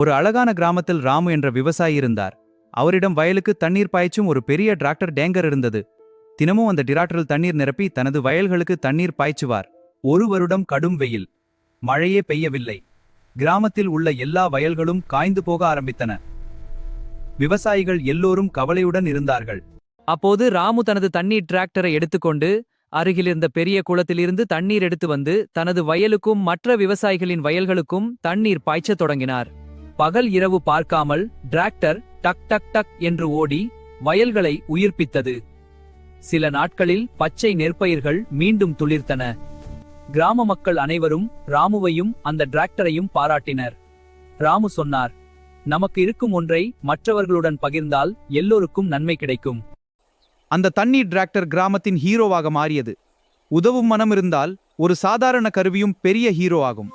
ஒரு அழகான கிராமத்தில் ராமு என்ற விவசாயி இருந்தார். அவரிடம் வயலுக்கு தண்ணீர் பாய்ச்சும் ஒரு பெரிய டிராக்டர் டேங்கர் இருந்தது. தினமும் அந்த டிராக்டரில் தண்ணீர் நிரப்பி தனது வயல்களுக்கு தண்ணீர் பாய்ச்சுவார். ஒரு வருடம் கடும் வெயில். மழையே பெய்யவில்லை. கிராமத்தில் உள்ள எல்லா வயல்களும் காய்ந்து போக ஆரம்பித்தன. விவசாயிகள் எல்லோரும் கவலையுடன் இருந்தார்கள். அப்போது ராமு தனது தண்ணீர் டிராக்டரை எடுத்துக்கொண்டு அருகிலிருந்த பெரிய குளத்திலிருந்து தண்ணீர் எடுத்து வந்து தனது வயலுக்கும் மற்ற விவசாயிகளின் வயல்களுக்கும் தண்ணீர் பாய்ச்சத் தொடங்கினார். பகல் இரவு பார்க்காமல் டிராக்டர் டக் டக் டக் என்று ஓடி வயல்களை உயிர்ப்பித்தது. சில நாட்களில் பச்சை நெற்பயிர்கள் மீண்டும் துளிர்த்தன. கிராம மக்கள் அனைவரும் ராமுவையும் அந்த டிராக்டரையும் பாராட்டினர். ராமு சொன்னார், நமக்கு இருக்கும் ஒன்றை மற்றவர்களுடன் பகிர்ந்தால் எல்லோருக்கும் நன்மை கிடைக்கும். அந்த தண்ணீர் டிராக்டர் கிராமத்தின் ஹீரோவாக மாறியது. உதவும் மனம் இருந்தால் ஒரு சாதாரண கருவியும் பெரிய ஹீரோ ஆகும்.